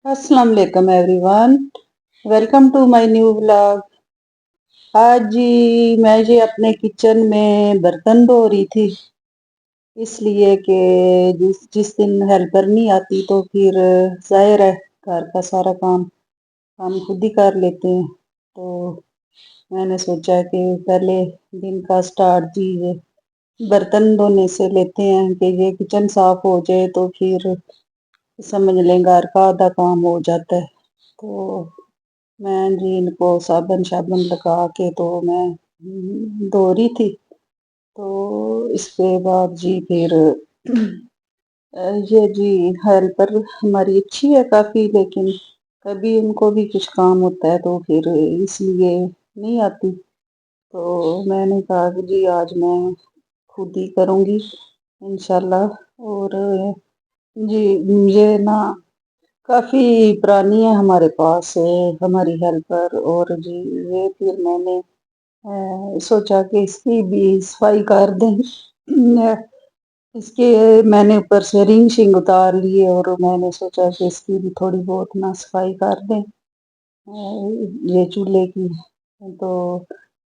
अस्सलाम वालेकुम everyone. Welcome to my new vlog. आज जी मैं ये अपने किचन में बर्तन धो रही थी, इसलिए कि जिस जिस दिन हेल्पर नहीं आती तो फिर जाहिर है घर का सारा काम हम खुद ही कर लेते हैं। तो मैंने सोचा कि पहले दिन का स्टार्ट जी ये बर्तन धोने से लेते हैं कि ये किचन साफ हो जाए तो फिर समझ लें घर का आधा काम हो जाता है। तो मैं जी इनको साबुन शाबुन लगा के तो मैं धो रही थी। तो इसके बाद जी फिर ये जी हेल्पर हमारी अच्छी है काफ़ी, लेकिन कभी उनको भी कुछ काम होता है तो फिर इसलिए नहीं आती। तो मैंने कहा कि जी आज मैं खुद ही करूँगी इंशाल्लाह। और जी ये ना काफ़ी पुरानी है हमारे पास हमारी हेल्पर। और जी ये फिर मैंने सोचा कि इसकी भी सफाई कर दें। इसके मैंने ऊपर से रिंग शिंग उतार लिए और मैंने सोचा कि इसकी भी थोड़ी बहुत ना सफाई कर दें ये चूल्हे की। तो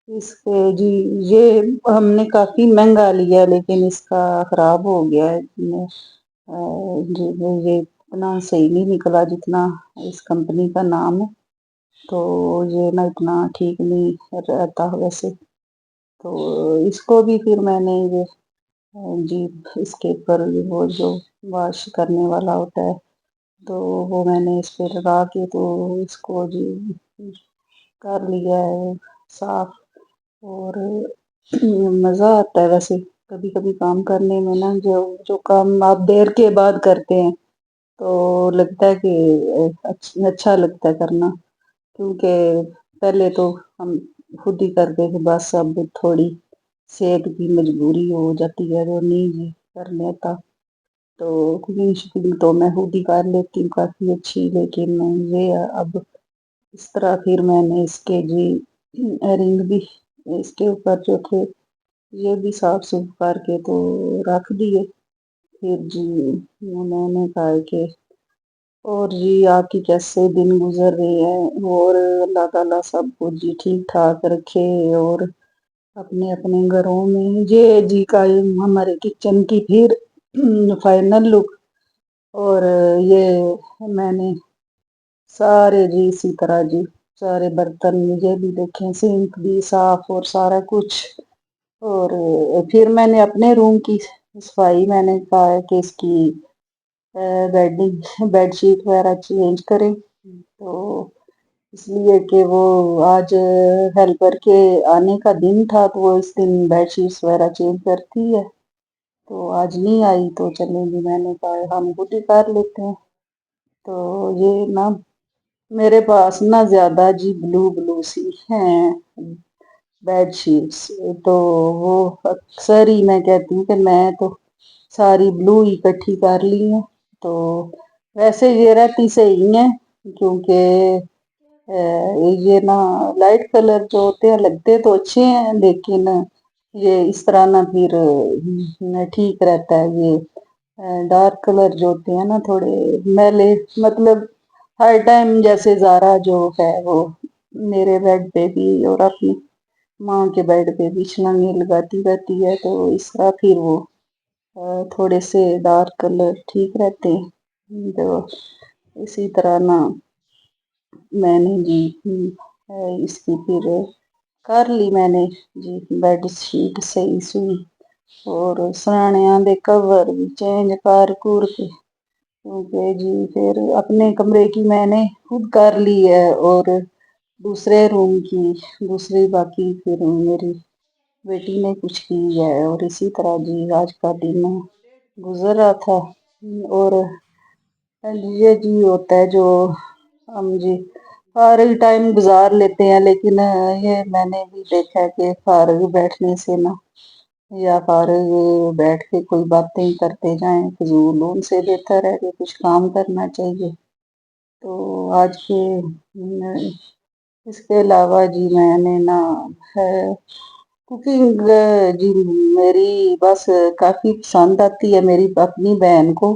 इसके जी ये हमने काफ़ी महंगा लिया लेकिन इसका ख़राब हो गया है। जी ये इतना सही नहीं निकला जितना इस कंपनी का नाम है। तो ये ना इतना ठीक नहीं रहता वैसे। तो इसको भी फिर मैंने ये जी इसके ऊपर वो जो वॉश करने वाला होता है तो वो मैंने इस पे लगा के तो इसको जी कर लिया है साफ। और मज़ा आता है वैसे कभी कभी काम करने में ना, जो जो काम आप देर के बाद करते हैं तो लगता है कि अच्छा लगता है करना। क्योंकि पहले तो हम खुद ही करते थे, बस अब थोड़ी सेहत की मजबूरी हो जाती है तो नहीं जी कर लेता। तो कुकिंग शुकिंग तो मैं खुद ही कर लेती हूँ काफ़ी अच्छी, लेकिन ये अब इस तरह फिर मैंने इसके जी रिंग भी इसके ऊपर जो थे ये भी साफ सुफ करके तो रख दिए। फिर जी मैंने कहा कि और जी आपकी कैसे दिन गुजर रहे हैं और अल्लाह ताला सब कुछ जी ठीक ठाक रखे। और अपने अपने घरों में ये जी का हमारे किचन की फिर फाइनल लुक। और ये मैंने सारे जी इसी तरह जी सारे बर्तन ये भी देखें सिंक भी साफ और सारा कुछ। और फिर मैंने अपने रूम की सफाई मैंने कहा है कि इसकी बेडशीट वगैरह चेंज करें। तो इसलिए कि वो आज हेल्पर के आने का दिन था तो वो इस दिन बेडशीट्स वगैरह चेंज करती है। तो आज नहीं आई तो चलेंगी, मैंने कहा हम खुद ही कर लेते हैं। तो ये ना मेरे पास ना ज्यादा जी ब्लू ब्लू सी हैं बेडशीट्स। तो वो अक्सर ही मैं कहती हूँ कि मैं तो सारी ब्लू इकट्ठी कर ली हूँ। तो वैसे ये रहती सही है क्योंकि ये ना लाइट कलर जो होते हैं लगते तो अच्छे हैं, लेकिन ये इस तरह ना फिर ठीक रहता है। ये डार्क कलर जो होते हैं ना थोड़े मैले, मतलब हर टाइम जैसे ज़ारा जो है वो मेरे बेड पे भी और अपनी माँ के बेड पे भी छलांगे लगाती रहती है। तो इस तरह फिर वो थोड़े से डार्क कलर ठीक रहते हैं। तो इसी तरह ना मैंने जी इसकी फिर कर ली मैंने जी बेड शीट सही सुई और सराणियां दे कवर भी चेंज कर कूर के, क्योंकि जी फिर अपने कमरे की मैंने खुद कर ली है और दूसरे रूम की दूसरी बाकी फिर मेरी बेटी ने कुछ की है। और इसी तरह जी आज का दिन गुजर रहा था। और ये जी होता है जो हम जी फारग टाइम गुजार लेते हैं, लेकिन ये मैंने भी देखा है कि फारग बैठने से ना या फारग बैठ के कोई बातें करते जाएं फजूल, उनसे बेहतर है कि कुछ काम करना चाहिए। तो आज के इसके अलावा जी मैंने ना है कुकिंग जी मेरी बस काफ़ी पसंद आती है मेरी अपनी बहन को।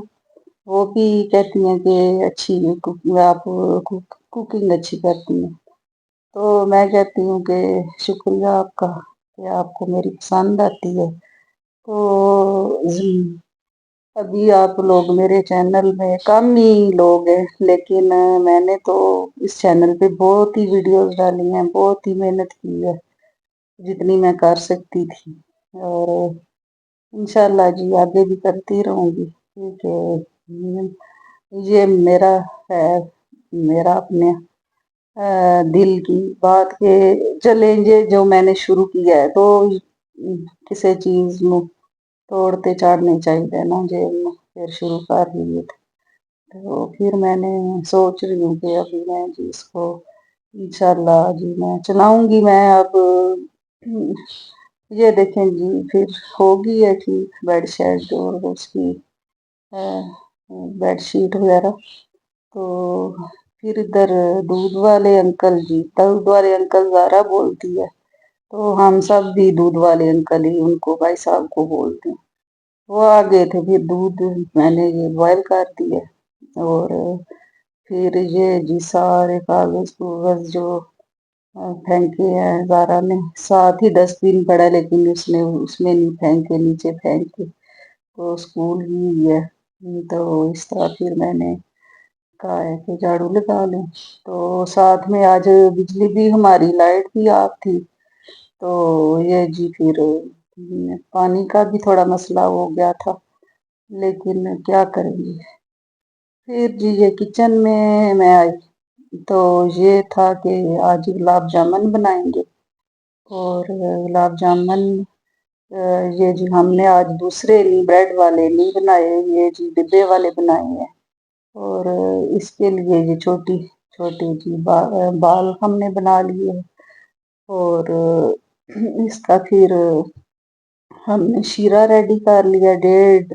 वो भी कहती हैं कि अच्छी आप कुकिंग अच्छी करती हैं। तो मैं कहती हूँ कि शुक्रिया आपका कि आपको मेरी पसंद आती है। तो अभी आप लोग मेरे चैनल में कम ही लोग हैं, लेकिन मैंने तो इस चैनल पे बहुत ही वीडियोस डाली हैं, बहुत ही मेहनत की है जितनी मैं कर सकती थी। और इंशाल्लाह जी आगे भी करती रहूँगी, क्योंकि ये मेरा है, मेरा अपने दिल की बात के चैलेंज जो मैंने शुरू किया है, तो किसी चीज ਨੂੰ तोड़ते चाड़ने चाहिए ना, जे फिर शुरू कर लिए थे। तो फिर मैंने सोच रही हूँ कि अभी मैं जी इसको इंशाल्लाह जी मैं चलाऊंगी। मैं अब ये देखें जी फिर होगी है ठीक बेड शेड और उसकी बेडशीट वगैरह। तो फिर इधर दूध वाले अंकल जी, दूध वाले अंकल ज़ारा बोलती है, तो हम सब भी दूध वाले अंकल ही उनको भाई साहब को बोलते हैं। वो आ गए थे, फिर दूध मैंने ये बॉयल कर दिया और फिर ये जी सारे कागज कागज जो फेंके हैं ज़ारा ने, साथ ही डस्टबिन पड़ा है लेकिन उसने उसमें नहीं फेंके, नीचे फेंके, तो स्कूल ही है। तो इस तरह फिर मैंने कहा है कि झाड़ू लगा लूं। तो साथ में आज बिजली भी हमारी लाइट भी ऑफ थी, तो ये जी फिर पानी का भी थोड़ा मसला हो गया था, लेकिन क्या करेंगे। फिर जी ये किचन में मैं आई, तो ये था कि आज गुलाब जामुन बनाएंगे। और गुलाब जामुन ये जी हमने आज दूसरे नहीं, ब्रेड वाले नहीं बनाए, ये जी डिब्बे वाले बनाए हैं। और इसके लिए ये छोटी छोटी जी बाल हमने बना लिए। और इसका फिर हमने शीरा रेडी कर लिया, 1.5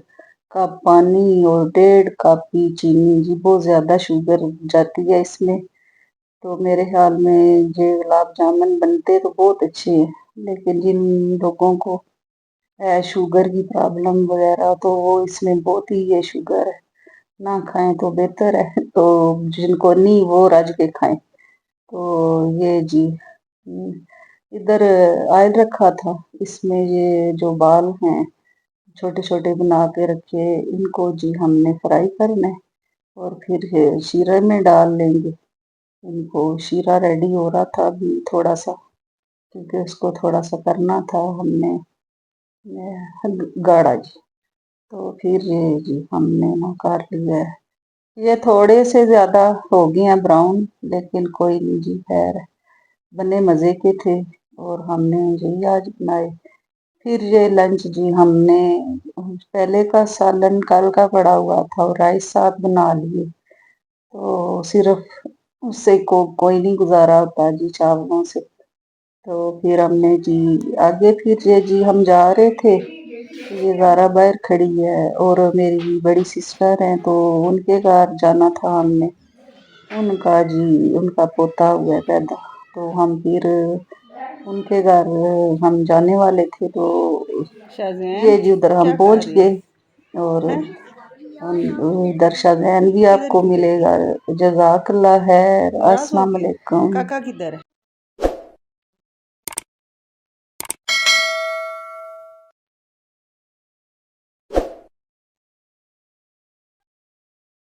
कप पानी और 1.5 कप ही चीनी जी, बहुत ज़्यादा शुगर जाती है इसमें। तो मेरे ख्याल में ये गुलाब जामुन बनते तो बहुत अच्छे हैं, लेकिन जिन लोगों को है शुगर की प्रॉब्लम वगैरह, तो वो इसमें बहुत ही ये शुगर है, ना खाएं तो बेहतर है। तो जिनको नहीं वो रज के खाएं। तो ये जी इधर ऑयल रखा था, इसमें ये जो बाल हैं छोटे छोटे बना के रखे, इनको जी हमने फ्राई करना है और फिर शीरे में डाल लेंगे इनको। शीरा रेडी हो रहा था अभी थोड़ा सा, क्योंकि उसको थोड़ा सा करना था हमने गाढ़ा जी। तो फिर ये जी हमने ना कर लिया है, ये थोड़े से ज्यादा हो गए हैं ब्राउन, लेकिन कोई नहीं जी, खैर बने मजे के थे और हमने यही आज बनाए। फिर ये लंच जी हमने पहले का सालन कल का पड़ा हुआ था और राइस साथ बना लिए, तो सिर्फ उससे कोई नहीं गुजारा होता जी चावलों से। तो फिर हमने जी आगे फिर ये जी हम जा रहे थे, ये ज़ारा बाहर खड़ी है और मेरी बड़ी सिस्टर हैं, तो उनके घर जाना था हमने। उनका जी उनका पोता हुआ है पैदा, तो हम फिर उनके घर हम जाने वाले थे। तो शाज़ैन ये जी उधर हम क्या कर पहुंच रही गए है और हैं? इधर शाज़ैन भी किधर आपको की है? मिलेगा। जज़ाकल्ला है। उदास हो अस्सलाम गई? वालेकुम। काका किधर है?